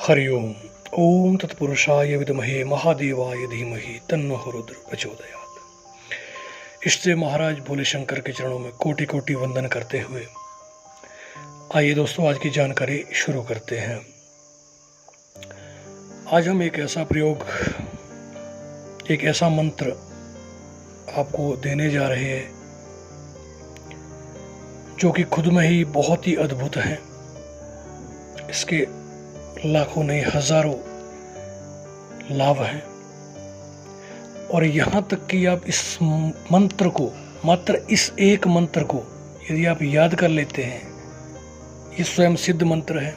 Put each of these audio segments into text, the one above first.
हरि ओम। ओम तत्पुरुषाय विद्महे महादेवाय धीमहि तन्नो रुद्र प्रचोदयात्। इससे महाराज भोले शंकर के चरणों में कोटि कोटि वंदन करते हुए आइए दोस्तों आज की जानकारी शुरू करते हैं। आज हम एक ऐसा प्रयोग, एक ऐसा मंत्र आपको देने जा रहे हैं जो कि खुद में ही बहुत ही अद्भुत है। इसके लाखों नहीं हजारों लाभ हैं और यहाँ तक कि आप इस मंत्र को, मात्र इस एक मंत्र को यदि आप याद कर लेते हैं, ये स्वयं सिद्ध मंत्र है।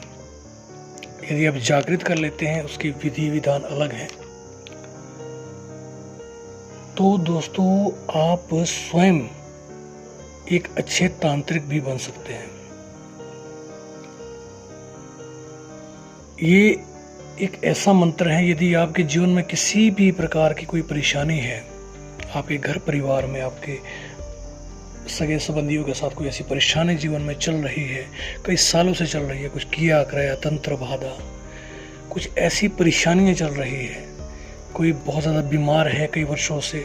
यदि आप जागृत कर लेते हैं, उसकी विधि विधान अलग है। तो दोस्तों आप स्वयं एक अच्छे तांत्रिक भी बन सकते हैं। ये एक ऐसा मंत्र है, यदि आपके जीवन में किसी भी प्रकार की कोई परेशानी है, आपके घर परिवार में आपके सगे संबंधियों के साथ कोई ऐसी परेशानी जीवन में चल रही है, कई सालों से चल रही है, कुछ किया कराया तंत्र बाधा, कुछ ऐसी परेशानियां चल रही है, कोई बहुत ज़्यादा बीमार है कई वर्षों से,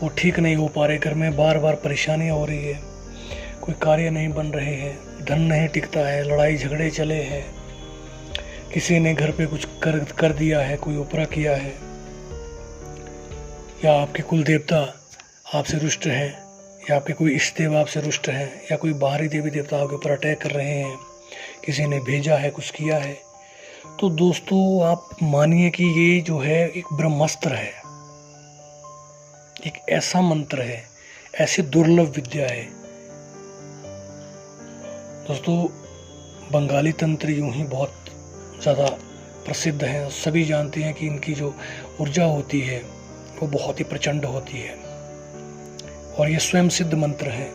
वो ठीक नहीं हो पा रहे, घर में बार बार परेशानियां हो रही है, कोई कार्य नहीं बन रहे हैं, धन नहीं टिकता है, लड़ाई झगड़े चले हैं, किसी ने घर पे कुछ कर दिया है, कोई उपरा किया है, या आपके कुल देवता आपसे रुष्ट हैं, या आपके कोई इष्ट देव आपसे रुष्ट हैं, या कोई बाहरी देवी देवता आपके ऊपर अटैक कर रहे हैं, किसी ने भेजा है, कुछ किया है, तो दोस्तों आप मानिए कि ये जो है एक ब्रह्मास्त्र है, एक ऐसा मंत्र है, ऐसी दुर्लभ विद्या है। दोस्तों बंगाली तंत्र यूं ही बहुत ज़्यादा प्रसिद्ध हैं, सभी जानते हैं कि इनकी जो ऊर्जा होती है वो बहुत ही प्रचंड होती है और ये स्वयं सिद्ध मंत्र है।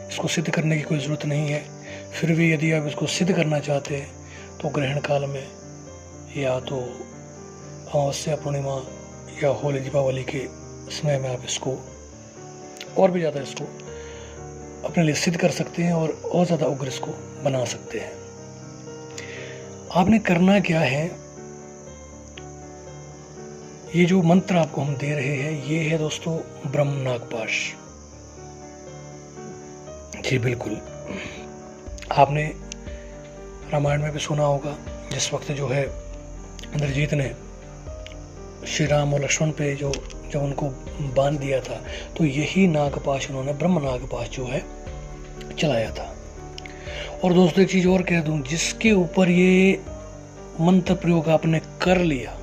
इसको सिद्ध करने की कोई ज़रूरत नहीं है। फिर भी यदि आप इसको सिद्ध करना चाहते हैं तो ग्रहण काल में या तो अमावस्या पूर्णिमा या होली दीपावली के समय में आप इसको और भी ज़्यादा इसको अपने लिए सिद्ध कर सकते हैं और ज़्यादा उग्र इसको बना सकते हैं। आपने करना क्या है, ये जो मंत्र आपको हम दे रहे हैं ये है दोस्तों ब्रह्म नागपाश। जी बिल्कुल, आपने रामायण में भी सुना होगा, जिस वक्त जो है इंद्रजीत ने श्री राम और लक्ष्मण पे जब उनको बांध दिया था, तो यही नागपाश उन्होंने ब्रह्म नागपाश जो है चलाया था। और दोस्तों एक चीज और कह दूं, जिसके ऊपर ये मंत्र प्रयोग आपने कर लिया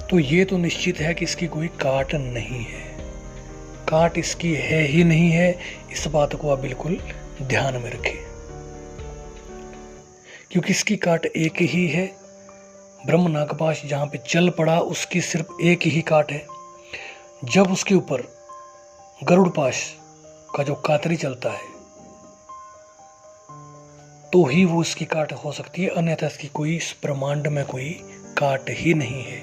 तो ये तो निश्चित है कि इसकी कोई काट नहीं है, काट इसकी है ही नहीं है। इस बात को आप बिल्कुल ध्यान में रखें, क्योंकि इसकी काट एक ही है। ब्रह्म नागपाश जहां पे चल पड़ा उसकी सिर्फ एक ही काट है। जब उसके ऊपर गरुड़ पाश का जो कातरी चलता है तो ही वो इसकी काट हो सकती है, अन्यथा इसकी कोई इस ब्रह्मांड में कोई काट ही नहीं है।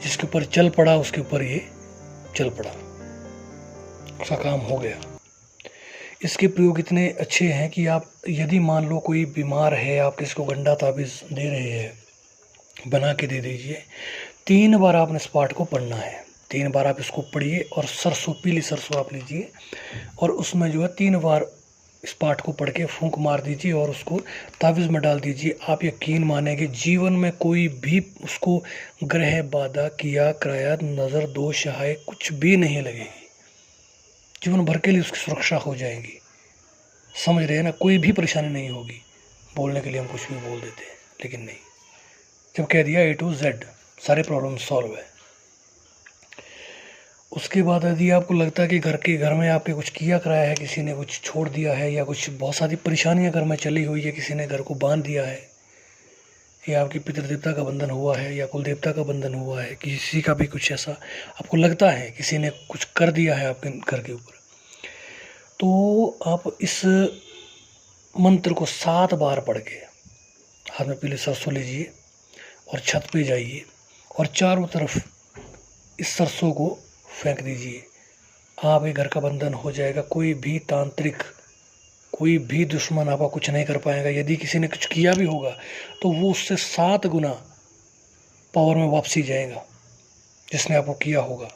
जिसके ऊपर चल पड़ा उसके ऊपर ये चल पड़ा, उसका काम हो गया। इसके प्रयोग इतने अच्छे हैं कि आप यदि मान लो कोई बीमार है, आप किसी को गंडा ताबीज दे रहे हैं, बना के दे दीजिए। 3 बार आपने इस पाठ को पढ़ना है, 3 बार आप इसको पढ़िए और सरसों, पीली सरसों आप लीजिए और उसमें जो है 3 बार इस पाठ को पढ़ के फूंक मार दीजिए और उसको तावीज़ में डाल दीजिए। आप यकीन मानेंगे जीवन में कोई भी उसको ग्रह बाधा किया कराया नज़र दोष है कुछ भी नहीं लगेगी, जीवन भर के लिए उसकी सुरक्षा हो जाएगी। समझ रहे हैं ना, कोई भी परेशानी नहीं होगी। बोलने के लिए हम कुछ भी बोल देते हैं, लेकिन नहीं, जब कह दिया A to Z सारे प्रॉब्लम सॉल्व है। उसके बाद यदि आपको लगता है कि घर में आपके कुछ किया कराया है, किसी ने कुछ छोड़ दिया है, या कुछ बहुत सारी परेशानियां घर में चली हुई है, किसी ने घर को बांध दिया है, या आपकी पितृदेवता का बंधन हुआ है, या कुल देवता का बंधन हुआ है, किसी का भी कुछ ऐसा आपको लगता है किसी ने कुछ कर दिया है आपके घर के ऊपर, तो आप इस मंत्र को 7 बार पढ़ के हाथ में पीले सरसों लीजिए और छत पे जाइए और चारों तरफ इस सरसों को फेंक दीजिए। आपके घर का बंधन हो जाएगा। कोई भी तांत्रिक कोई भी दुश्मन आपका कुछ नहीं कर पाएगा। यदि किसी ने कुछ किया भी होगा तो वो उससे 7 गुना पावर में वापसी जाएगा जिसने आपको किया होगा।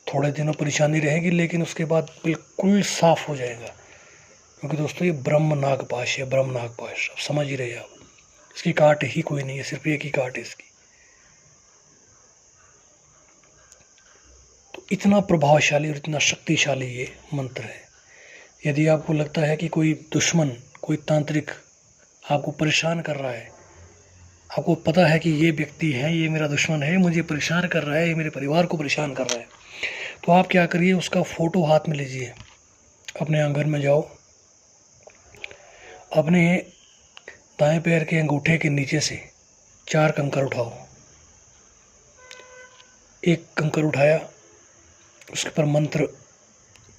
थोड़े दिनों परेशानी रहेगी लेकिन उसके बाद बिल्कुल साफ हो जाएगा, क्योंकि दोस्तों ये ब्रह्म नागपाश है, ब्रह्म नागपाश। अब समझ ही रहे आप, इसकी काट ही कोई नहीं है, सिर्फ एक ही काट है इसकी। तो इतना प्रभावशाली और इतना शक्तिशाली ये मंत्र है। यदि आपको लगता है कि कोई दुश्मन, कोई तांत्रिक आपको परेशान कर रहा है, आपको पता है कि ये व्यक्ति है, ये मेरा दुश्मन है, मुझे परेशान कर रहा है, ये मेरे परिवार को परेशान कर रहा है, तो आप क्या करिए, उसका फ़ोटो हाथ में लीजिए, अपने आंगन में जाओ, अपने दाएं पैर के अंगूठे के नीचे से 4 कंकर उठाओ। एक कंकर उठाया, उसके पर मंत्र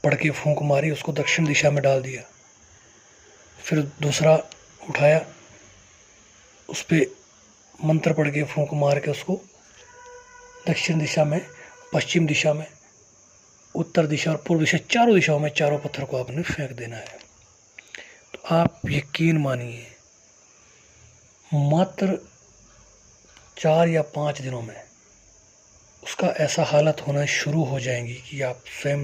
पढ़ के फूंक मारी, उसको दक्षिण दिशा में डाल दिया। फिर दूसरा उठाया, उस पर मंत्र पढ़ के फूंक मार के उसको दक्षिण दिशा में, पश्चिम दिशा में, उत्तर दिशा और पूर्व दिशा, चारों दिशाओं में चारों पत्थर को आपने फेंक देना है। तो आप यकीन मानिए मात्र 4 या 5 दिनों में उसका ऐसा हालत होना शुरू हो जाएंगी कि आप स्वयं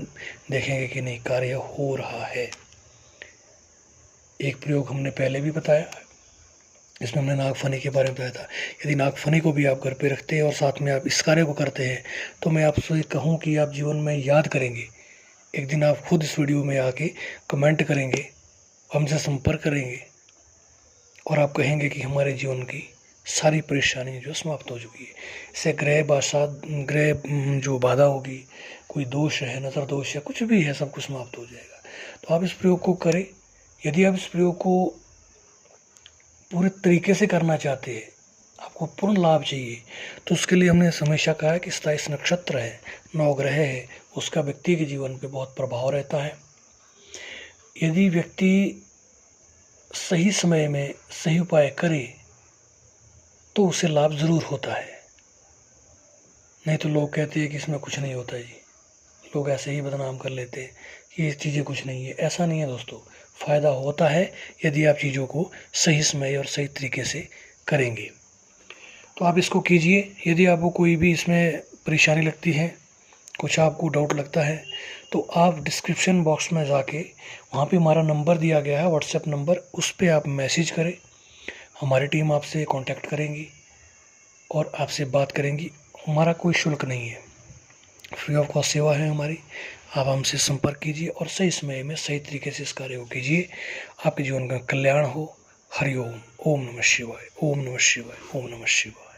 देखेंगे कि नहीं, कार्य हो रहा है। एक प्रयोग हमने पहले भी बताया, इसमें हमने नागफनी के बारे में बताया था। यदि नागफनी को भी आप घर पे रखते हैं और साथ में आप इस कार्य को करते हैं तो मैं आपसे कहूँ कि आप जीवन में याद करेंगे। एक दिन आप खुद इस वीडियो में आके कमेंट करेंगे, हमसे संपर्क करेंगे और आप कहेंगे कि हमारे जीवन की सारी परेशानी जो समाप्त हो चुकी है। इससे ग्रह जो बाधा होगी, कोई दोष है, नज़र दोष है, कुछ भी है, सब कुछ समाप्त हो जाएगा। तो आप इस प्रयोग को करें। यदि आप इस प्रयोग को पूरे तरीके से करना चाहते हैं, आपको पूर्ण लाभ चाहिए, तो उसके लिए हमने हमेशा कहा है कि 27 नक्षत्र है, 9 ग्रह है, उसका व्यक्ति के जीवन पे बहुत प्रभाव रहता है। यदि व्यक्ति सही समय में सही उपाय करे तो उसे लाभ ज़रूर होता है। नहीं तो लोग कहते हैं कि इसमें कुछ नहीं होता जी, लोग ऐसे ही बदनाम कर लेते हैं कि ये चीज़ें कुछ नहीं है। ऐसा नहीं है दोस्तों, फ़ायदा होता है यदि आप चीज़ों को सही समय और सही तरीके से करेंगे। तो आप इसको कीजिए। यदि आपको कोई भी इसमें परेशानी लगती है, कुछ आपको डाउट लगता है, तो आप डिस्क्रिप्शन बॉक्स में जाके वहाँ पे हमारा नंबर दिया गया है, व्हाट्सएप नंबर, उस पर आप मैसेज करें, हमारी टीम आपसे कांटेक्ट करेंगी और आपसे बात करेंगी। हमारा कोई शुल्क नहीं है, फ्री ऑफ कॉस्ट सेवा है हमारी। आप हमसे संपर्क कीजिए और सही समय में सही तरीके से इस कार्य को कीजिए। आपके जीवन का कल्याण हो। हरि ओम। ओम नमः शिवाय। ओम नमः शिवाय। ओम नमः शिवाय।